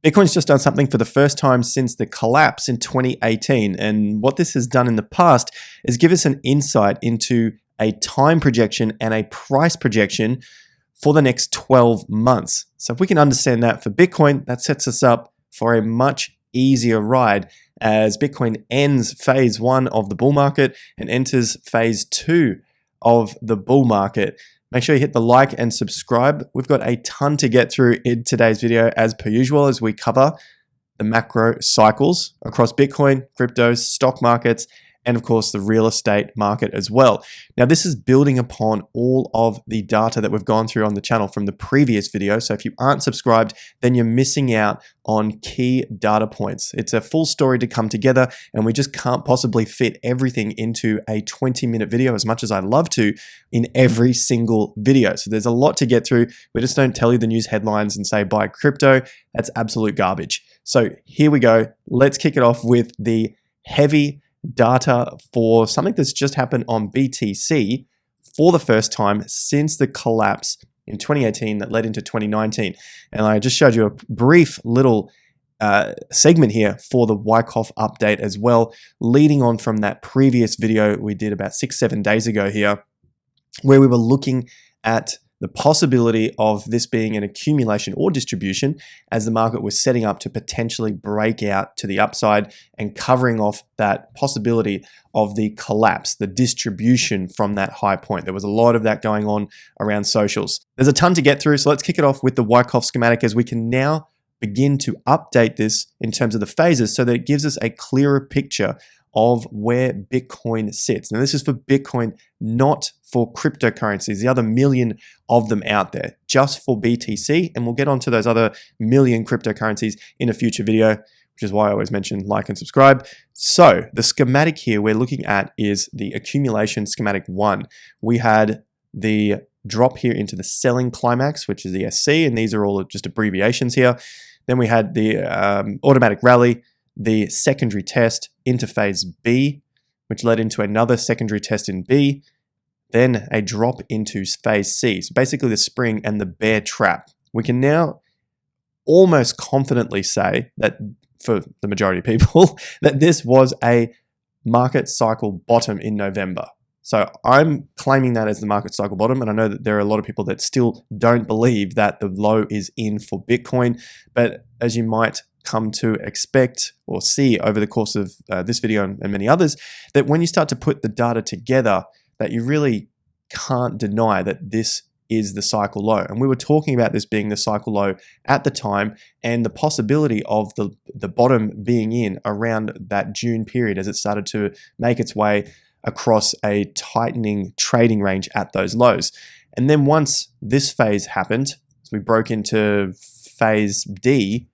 Bitcoin's just done something for the first time since the collapse in 2018. And what this has done in the past is give us an insight into a time projection and a price projection for the next 12 months. So if we can understand that for Bitcoin, that sets us up for a much easier ride as Bitcoin ends phase 1 of the bull market and enters phase 2 of the bull market. Make sure you hit the like and subscribe. We've got a ton to get through in today's video as per usual as we cover the macro cycles across Bitcoin, cryptos, stock markets, and of course the real estate market as well. Now this is building upon all of the data that we've gone through on the channel from the previous video. So if you aren't subscribed, then you're missing out on key data points. It's a full story to come together and we just can't possibly fit everything into a 20-minute video as much as I'd love to in every single video. So there's a lot to get through. We just don't tell you the news headlines and say buy crypto. That's absolute garbage. So here we go. Let's kick it off with the heavy data for something that's just happened on BTC for the first time since the collapse in 2018 that led into 2019. And I just showed you a brief little segment here for the Wyckoff update as well, leading on from that previous video we did about 6-7 days ago here, where we were looking at the possibility of this being an accumulation or distribution as the market was setting up to potentially break out to the upside and covering off that possibility of the collapse, the distribution from that high point. There was a lot of that going on around socials. There's a ton to get through, so let's kick it off with the Wyckoff schematic as we can now begin to update this in terms of the phases so that it gives us a clearer picture of where Bitcoin sits. Now this is for Bitcoin, not for cryptocurrencies, the other million of them out there, just for BTC. And we'll get onto those other million cryptocurrencies in a future video, which is why I always mention like and subscribe. So the schematic here we're looking at is the accumulation schematic 1. We had the drop here into the selling climax, which is the SC, and these are all just abbreviations here. Then we had the automatic rally, the secondary test into phase B, which led into another secondary test in B, then a drop into phase C. So basically the spring and the bear trap. We can now almost confidently say that for the majority of people, that this was a market cycle bottom in November. So I'm claiming that as the market cycle bottom, and I know that there are a lot of people that still don't believe that the low is in for Bitcoin, but as you might come to expect or see over the course of this video and many others, that when you start to put the data together, that you really can't deny that this is the cycle low. And we were talking about this being the cycle low at the time and the possibility of the bottom being in around that June period as it started to make its way across a tightening trading range at those lows. And then once this phase happened, as we broke into phase D,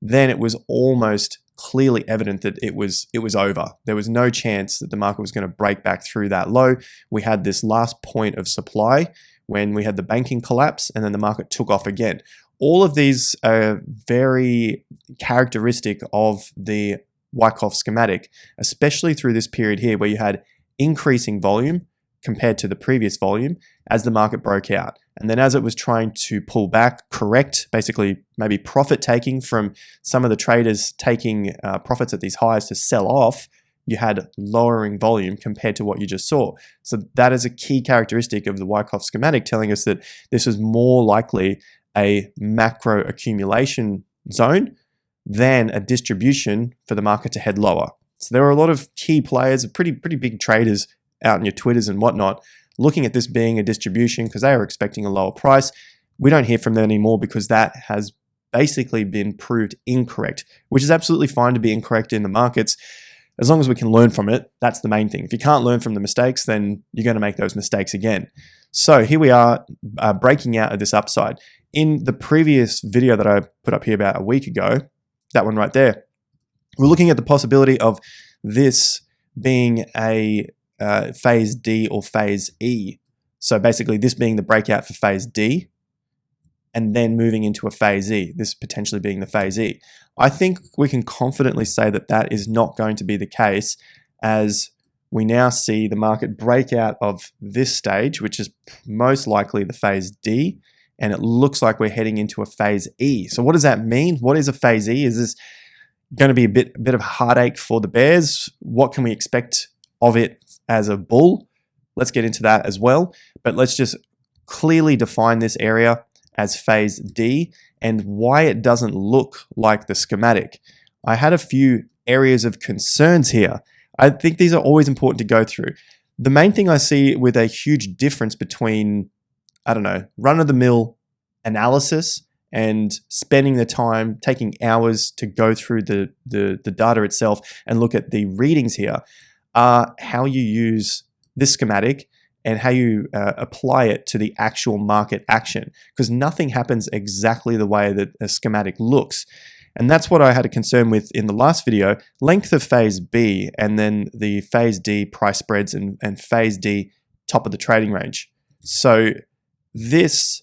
then it was almost clearly evident that it was over. There was no chance that the market was going to break back through that low. We had this last point of supply when we had the banking collapse and then the market took off again. All of these are very characteristic of the Wyckoff schematic, especially through this period here where you had increasing volume compared to the previous volume as the market broke out. And then as it was trying to pull back, correct, basically maybe profit taking from some of the traders taking profits at these highs to sell off, you had lowering volume compared to what you just saw. So that is a key characteristic of the Wyckoff schematic, telling us that this was more likely a macro accumulation zone than a distribution for the market to head lower. So there were a lot of key players, pretty big traders out in your Twitters and whatnot, looking at this being a distribution because they were expecting a lower price. We don't hear from them anymore because that has basically been proved incorrect, which is absolutely fine to be incorrect in the markets. As long as we can learn from it, that's the main thing. If you can't learn from the mistakes, then you're going to make those mistakes again. So here we are breaking out of this upside. In the previous video that I put up here about a week ago, that one right there, we're looking at the possibility of this being a phase D or phase E. So basically this being the breakout for phase D and then moving into a phase E, this potentially being the phase E. I think we can confidently say that that is not going to be the case as we now see the market break out of this stage, which is most likely the phase D, and it looks like we're heading into a phase E. So what does that mean? What is a phase E? Is this going to be a bit of heartache for the bears? What can we expect of it as a bull? Let's get into that as well. But let's just clearly define this area as phase D and why it doesn't look like the schematic. I had a few areas of concerns here. I think these are always important to go through. The main thing I see with a huge difference between, I don't know, run-of-the-mill analysis and spending the time, taking hours to go through the data itself and look at the readings here, are how you use this schematic and how you apply it to the actual market action, because nothing happens exactly the way that a schematic looks. And that's what I had a concern with in the last video, length of phase B and then the phase D price spreads and phase D top of the trading range. So this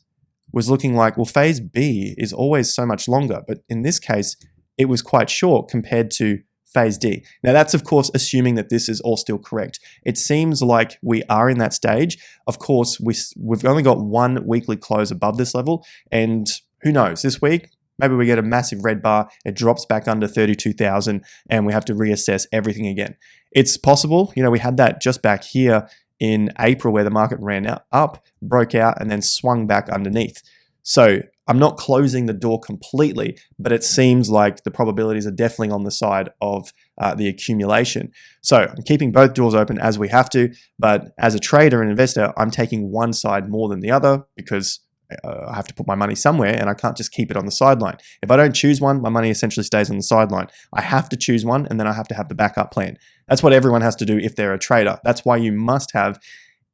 was looking like, well, phase B is always so much longer, but in this case, it was quite short compared to phase D. Now that's of course assuming that this is all still correct. It seems like we are in that stage. Of course, we've only got one weekly close above this level, and who knows, this week, maybe we get a massive red bar, it drops back under 32,000 and we have to reassess everything again. It's possible, you know, we had that just back here in April where the market ran up, broke out and then swung back underneath. So I'm not closing the door completely, but it seems like the probabilities are definitely on the side of the accumulation. So I'm keeping both doors open as we have to, but as a trader and investor, I'm taking one side more than the other because I have to put my money somewhere and I can't just keep it on the sideline. If I don't choose one, my money essentially stays on the sideline. I have to choose one and then I have to have the backup plan. That's what everyone has to do if they're a trader. That's why you must have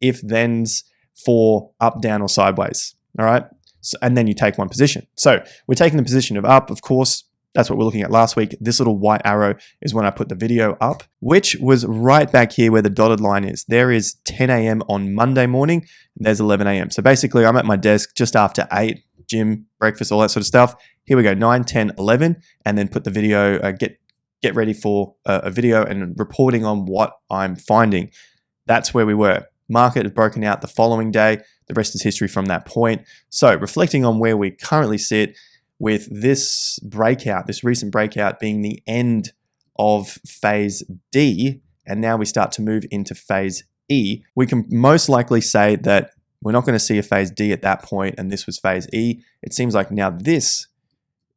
if-thens for up, down, or sideways. All right. So, and then you take one position. So we're taking the position of up, of course. That's what we're looking at last week. This little white arrow is when I put the video up, which was right back here where the dotted line is. There is 10 a.m. on Monday morning, and there's 11 a.m. So basically I'm at my desk just after 8, gym, breakfast, all that sort of stuff. Here we go, 9, 10, 11, and then put the video, get ready for a video and reporting on what I'm finding. That's where we were. Market had broken out the following day. The rest is history from that point. So reflecting on where we currently sit, with this breakout, this recent breakout being the end of phase D, and now we start to move into phase E, we can most likely say that we're not going to see a phase D at that point, and this was phase E. It seems like now this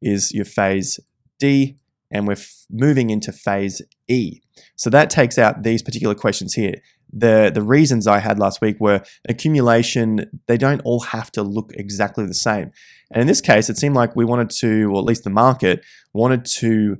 is your phase D, and we're moving into phase E. So that takes out these particular questions here. The reasons I had last week were accumulation. They don't all have to look exactly the same. And in this case, it seemed like we wanted to, or at least the market, wanted to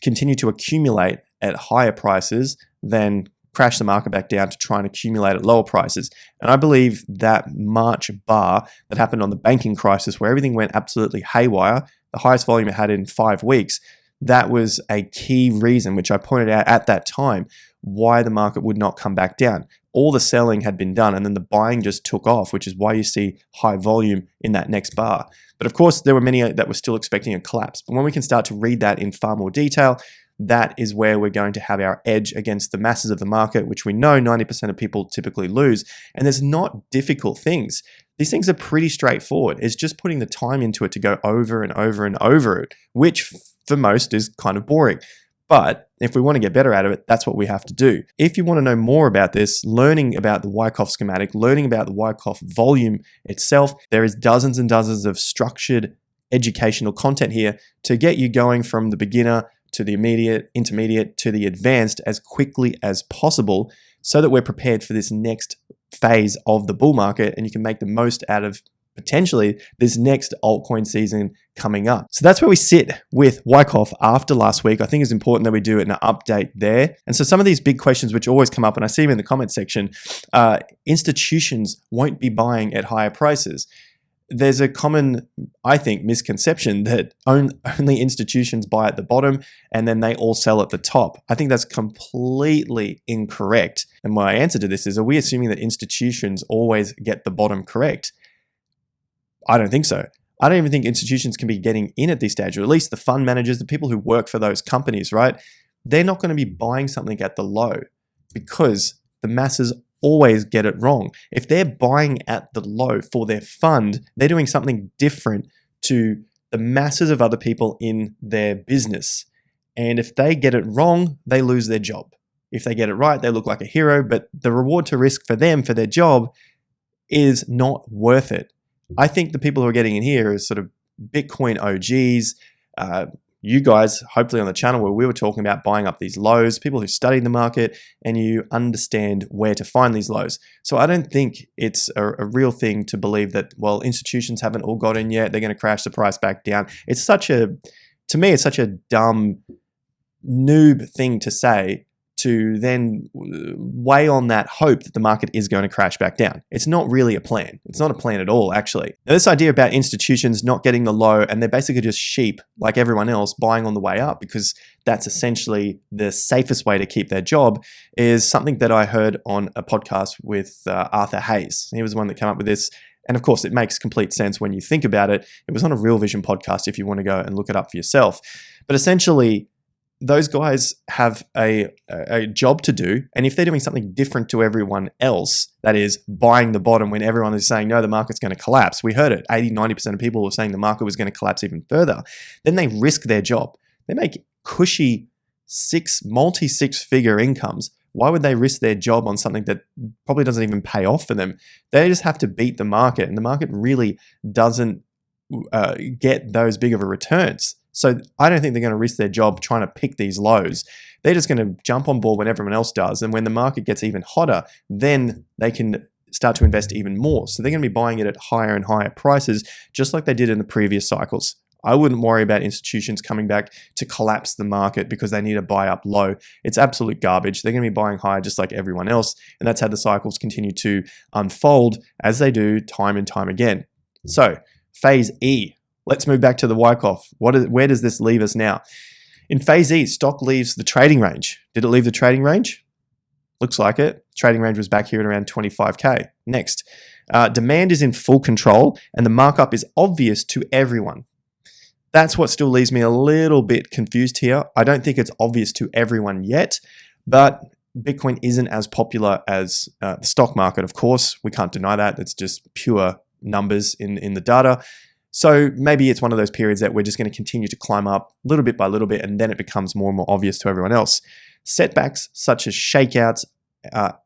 continue to accumulate at higher prices than crash the market back down to try and accumulate at lower prices. And I believe that March bar that happened on the banking crisis where everything went absolutely haywire, the highest volume it had in 5 weeks, that was a key reason, which I pointed out at that time, why the market would not come back down. All the selling had been done and then the buying just took off, which is why you see high volume in that next bar. But of course, there were many that were still expecting a collapse. But when we can start to read that in far more detail, that is where we're going to have our edge against the masses of the market, which we know 90% of people typically lose. And there's not difficult things. These things are pretty straightforward. It's just putting the time into it to go over and over and over it, which for most is kind of boring. But if we want to get better at it, that's what we have to do. If you want to know more about this, learning about the Wyckoff schematic, learning about the Wyckoff volume itself, there is dozens and dozens of structured educational content here to get you going from the beginner to the immediate, intermediate to the advanced as quickly as possible so that we're prepared for this next phase of the bull market and you can make the most out of potentially this next altcoin season coming up. So that's where we sit with Wyckoff after last week. I think it's important that we do an update there. And so some of these big questions which always come up, and I see them in the comment section, institutions won't be buying at higher prices. There's a common, I think, misconception that only institutions buy at the bottom and then they all sell at the top. I think that's completely incorrect. And my answer to this is, are we assuming that institutions always get the bottom correct? I don't think so. I don't even think institutions can be getting in at this stage, or at least the fund managers, the people who work for those companies, right? They're not going to be buying something at the low because the masses always get it wrong. If they're buying at the low for their fund, they're doing something different to the masses of other people in their business. And if they get it wrong, they lose their job. If they get it right, they look like a hero, but the reward to risk for them, for their job, is not worth it. I think the people who are getting in here is sort of Bitcoin OGs, you guys, hopefully on the channel where we were talking about buying up these lows, people who study the market and you understand where to find these lows. So I don't think it's a real thing to believe that, well, institutions haven't all got in yet, they're going to crash the price back down. To me, it's such a dumb noob thing to say, to then weigh on that hope that the market is going to crash back down. It's not really a plan. It's not a plan at all, actually. Now, this idea about institutions not getting the low and they're basically just sheep like everyone else buying on the way up because that's essentially the safest way to keep their job is something that I heard on a podcast with Arthur Hayes. He was the one that came up with this. And of course, it makes complete sense when you think about it. It was on a Real Vision podcast if you want to go and look it up for yourself. But essentially, those guys have a job to do. And if they're doing something different to everyone else, that is buying the bottom when everyone is saying, no, the market's going to collapse. We heard it. 80, 90% of people were saying the market was going to collapse even further. Then they risk their job. They make cushy multi-six-figure incomes. Why would they risk their job on something that probably doesn't even pay off for them? They just have to beat the market. And the market really doesn't get those big of a returns. So I don't think they're going to risk their job trying to pick these lows. They're just going to jump on board when everyone else does. And when the market gets even hotter, then they can start to invest even more. So they're going to be buying it at higher and higher prices, just like they did in the previous cycles. I wouldn't worry about institutions coming back to collapse the market because they need to buy up low. It's absolute garbage. They're going to be buying high just like everyone else. And that's how the cycles continue to unfold as they do time and time again. So phase E. Let's move back to the Wyckoff. Where does this leave us now? In phase E, stock leaves the trading range. Did it leave the trading range? Looks like it. Trading range was back here at around 25K. Next, demand is in full control and the markup is obvious to everyone. That's what still leaves me a little bit confused here. I don't think it's obvious to everyone yet, but Bitcoin isn't as popular as the stock market, of course. We can't deny that. It's just pure numbers in the data. So maybe it's one of those periods that we're just going to continue to climb up little bit by little bit, and then it becomes more and more obvious to everyone else. Setbacks such as shakeouts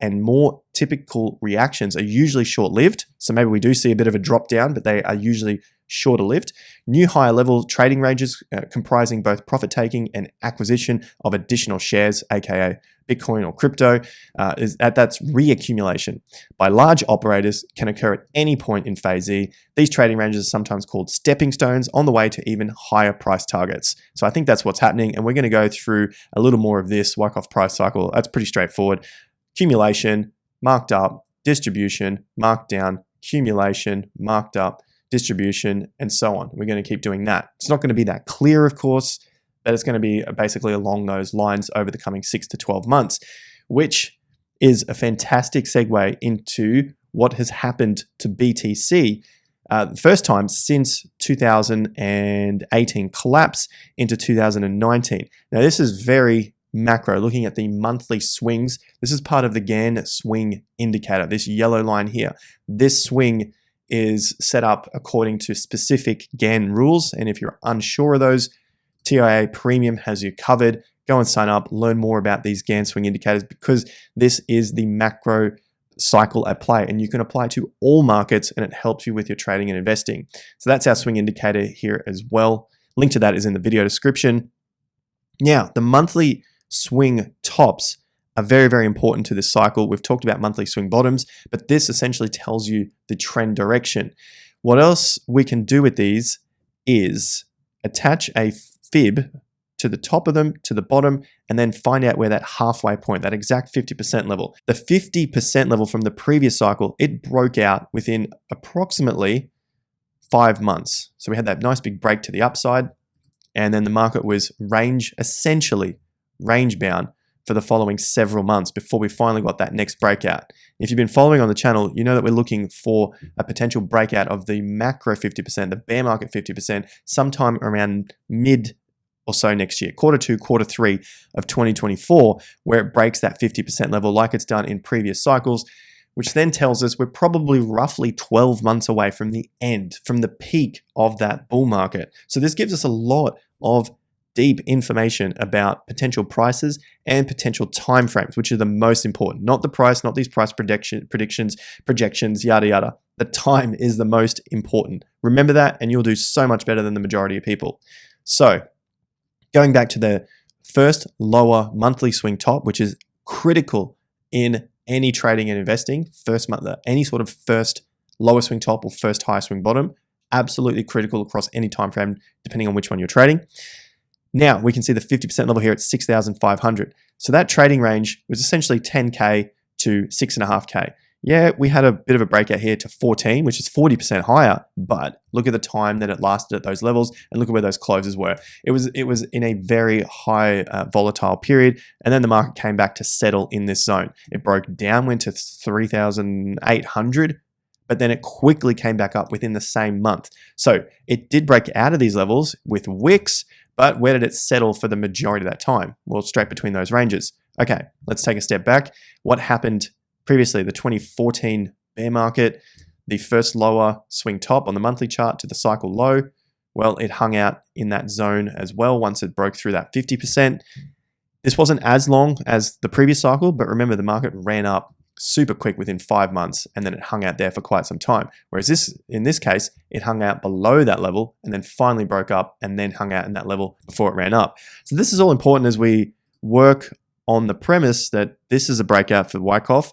and more typical reactions are usually short-lived. So maybe we do see a bit of a drop down, but they are usually shorter-lived. New higher level trading ranges comprising both profit-taking and acquisition of additional shares, aka Bitcoin or crypto, that's reaccumulation by large operators can occur at any point in phase E. These trading ranges are sometimes called stepping stones on the way to even higher price targets. So I think that's what's happening, and we're going to go through a little more of this Wyckoff price cycle. That's pretty straightforward. Accumulation, marked up, distribution, marked down, accumulation, marked up, distribution, and so on. We're going to keep doing that. It's not going to be that clear, of course, but it's going to be basically along those lines over the coming 6 to 12 months, which is a fantastic segue into what has happened to BTC. The first time since 2018 collapse into 2019. Now, this is very macro, looking at the monthly swings. This is part of the Gann swing indicator, this yellow line here. This swing is set up according to specific Gann rules, and if you're unsure of those, TIA Premium has you covered. Go and sign up, learn more about these Gann swing indicators, because this is the macro cycle at play, and you can apply to all markets, and it helps you with your trading and investing. So that's our swing indicator here as well. Link to that is in the video description. Now, the monthly swing tops are very, very important to this cycle. We've talked about monthly swing bottoms, but this essentially tells you the trend direction. What else we can do with these is attach a fib to the top of them, to the bottom, and then find out where that halfway point, that exact 50% level. The 50% level from the previous cycle, it broke out within approximately 5 months. So we had that nice big break to the upside, and then the market was essentially range bound for the following several months before we finally got that next breakout. If you've been following on the channel, you know that we're looking for a potential breakout of the macro 50%, the bear market 50%, sometime around mid or so next year, quarter 2, quarter 3 of 2024, where it breaks that 50% level like it's done in previous cycles, which then tells us we're probably roughly 12 months away from the end, from the peak of that bull market. So this gives us a lot of deep information about potential prices and potential timeframes, which are the most important. Not the price, not these price projections, yada, yada. The time is the most important. Remember that, and you'll do so much better than the majority of people. So going back to the first lower monthly swing top, which is critical in any trading and investing, first month, any sort of first lower swing top or first high swing bottom, absolutely critical across any time frame, depending on which one you're trading. Now we can see the 50% level here at 6,500. So that trading range was essentially 10K to 6.5K. Yeah, we had a bit of a breakout here to 14, which is 40% higher, but look at the time that it lasted at those levels and look at where those closes were. It was in a very high volatile period, and then the market came back to settle in this zone. It broke down, went to 3,800, but then it quickly came back up within the same month. So it did break out of these levels with wicks, but where did it settle for the majority of that time? Well, straight between those ranges. Okay, let's take a step back. What happened previously? The 2014 bear market, the first lower swing top on the monthly chart to the cycle low. Well, it hung out in that zone as well once it broke through that 50%. This wasn't as long as the previous cycle, but remember the market ran up super quick within 5 months, and then it hung out there for quite some time. Whereas in this case, it hung out below that level and then finally broke up and then hung out in that level before it ran up. So this is all important as we work on the premise that this is a breakout for Wyckoff,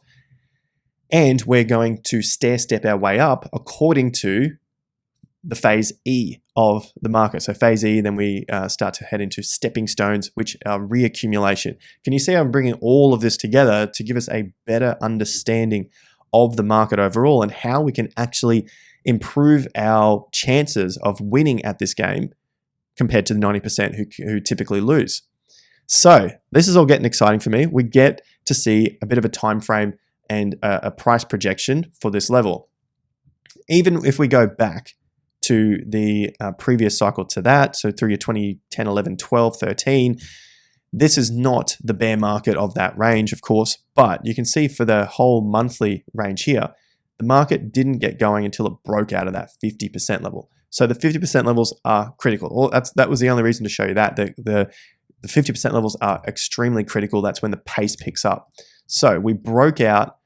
and we're going to stair step our way up according to the phase E of the market. So phase E, then we start to head into stepping stones, which are reaccumulation. Can you see I'm bringing all of this together to give us a better understanding of the market overall and how we can actually improve our chances of winning at this game compared to the 90% who typically lose? So this is all getting exciting for me. We get to see a bit of a time frame and a price projection for this level. Even if we go back to the previous cycle to that, so through your 2010, 11, 12, 13, this is not the bear market of that range, of course, but you can see for the whole monthly range here, the market didn't get going until it broke out of that 50% level. So the 50% levels are critical. That was the only reason to show you that. The 50% levels are extremely critical. That's when the pace picks up. So we broke out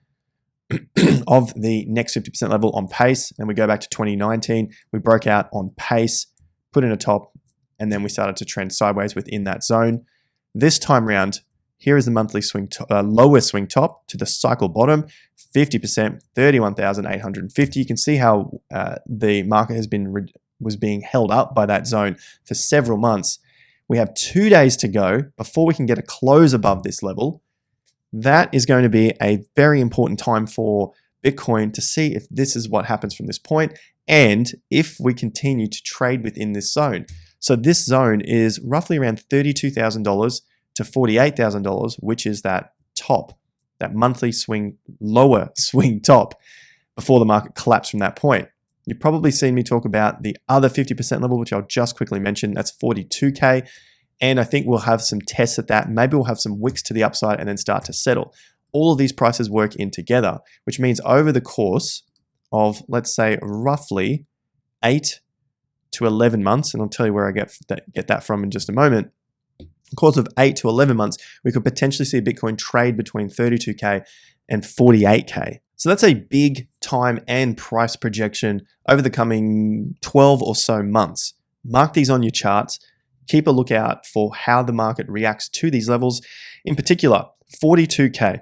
of the next 50% level on pace, and we go back to 2019, we broke out on pace, put in a top, and then we started to trend sideways within that zone. This time round, here is the monthly swing lower swing top to the cycle bottom, 50%, 31,850. You can see how the market was being held up by that zone for several months. We have 2 days to go before we can get a close above this level. That is going to be a very important time for Bitcoin to see if this is what happens from this point and if we continue to trade within this zone. So this zone is roughly around $32,000 to $48,000, which is that top, that monthly swing, lower swing top before the market collapsed from that point. You've probably seen me talk about the other 50% level, which I'll just quickly mention. That's 42K. And I think we'll have some tests at that. Maybe we'll have some wicks to the upside and then start to settle. All of these prices work in together, which means over the course of, let's say, roughly 8 to 11 months, and I'll tell you where I get that from in just a moment. In the course of 8 to 11 months, we could potentially see Bitcoin trade between 32K and 48K. So that's a big time and price projection over the coming 12 or so months. Mark these on your charts. Keep a lookout for how the market reacts to these levels, in particular 42K,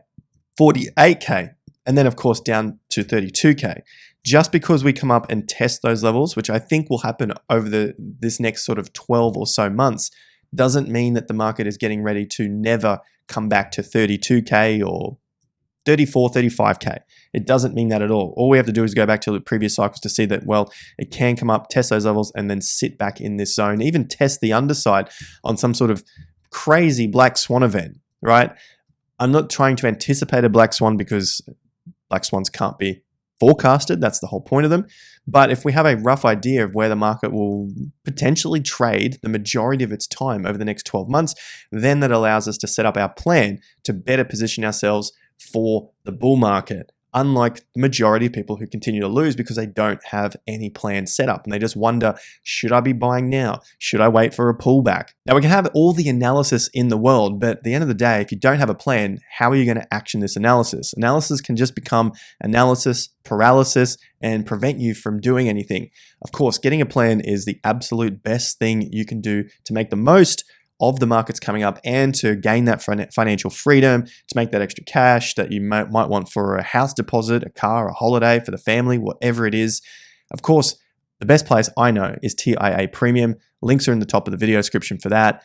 48K, and then of course down to 32K. Just because we come up and test those levels, which I think will happen over this next sort of 12 or so months, doesn't mean that the market is getting ready to never come back to 32K or 34, 35K. It doesn't mean that at all. All we have to do is go back to the previous cycles to see that, well, it can come up, test those levels, and then sit back in this zone, even test the underside on some sort of crazy black swan event, right? I'm not trying to anticipate a black swan because black swans can't be forecasted. That's the whole point of them. But if we have a rough idea of where the market will potentially trade the majority of its time over the next 12 months, then that allows us to set up our plan to better position ourselves for the bull market. Unlike the majority of people who continue to lose because they don't have any plan set up and they just wonder, should I be buying now? Should I wait for a pullback? Now we can have all the analysis in the world, but at the end of the day, if you don't have a plan, how are you going to action this analysis? Analysis can just become analysis paralysis and prevent you from doing anything. Of course, getting a plan is the absolute best thing you can do to make the most of the markets coming up and to gain that financial freedom, to make that extra cash that you might want for a house deposit, a car, a holiday for the family, whatever it is. Of course, the best place I know is TIA Premium. Links are in the top of the video description for that.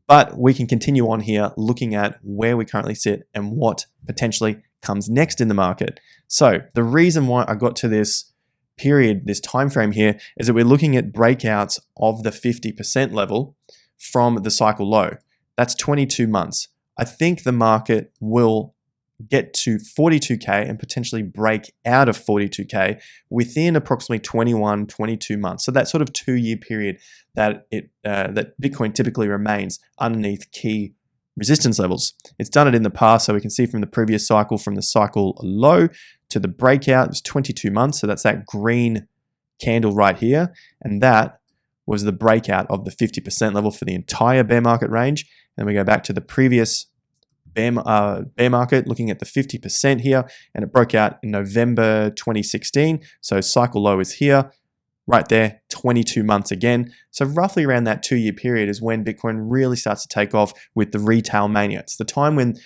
But we can continue on here looking at where we currently sit and what potentially comes next in the market. So the reason why I got to this period, this time frame here, is that we're looking at breakouts of the 50% level from the cycle low. That's 22 months. I think the market will get to 42K and potentially break out of 42K within approximately 21, 22 months. So that sort of 2-year period that Bitcoin typically remains underneath key resistance levels. It's done it in the past, so we can see from the previous cycle, from the cycle low to the breakout, it was 22 months. So that's that green candle right here. And that was the breakout of the 50% level for the entire bear market range. And we go back to the previous bear market, looking at the 50% here, and it broke out in November 2016. So cycle low is here, right there, 22 months again. So roughly around that 2-year period is when Bitcoin really starts to take off with the retail mania. It's the time when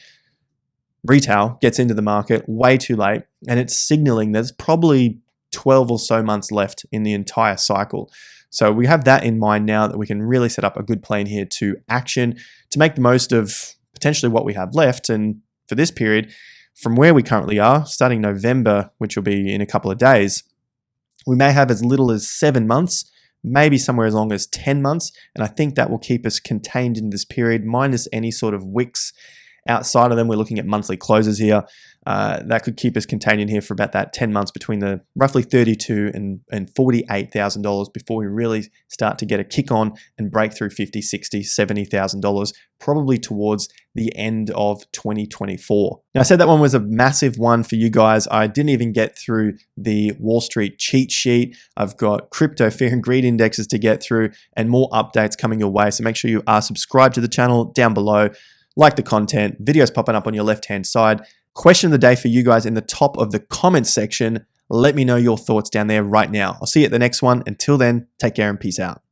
retail gets into the market way too late, and it's signaling there's probably 12 or so months left in the entire cycle. So we have that in mind now that we can really set up a good plan here to action, to make the most of potentially what we have left. And for this period, from where we currently are, starting November, which will be in a couple of days, we may have as little as 7 months, maybe somewhere as long as 10 months. And I think that will keep us contained in this period, minus any sort of wicks. Outside of them, we're looking at monthly closes here. That could keep us contained in here for about that 10 months between the roughly $32,000 and $48,000 before we really start to get a kick on and break through $50,000, $60,000, $70,000, probably towards the end of 2024. Now, I said that one was a massive one for you guys. I didn't even get through the Wall Street cheat sheet. I've got crypto fear and greed indexes to get through and more updates coming your way. So make sure you are subscribed to the channel down below. Like the content, videos popping up on your left-hand side. Question of the day for you guys in the top of the comments section. Let me know your thoughts down there right now. I'll see you at the next one. Until then, take care and peace out.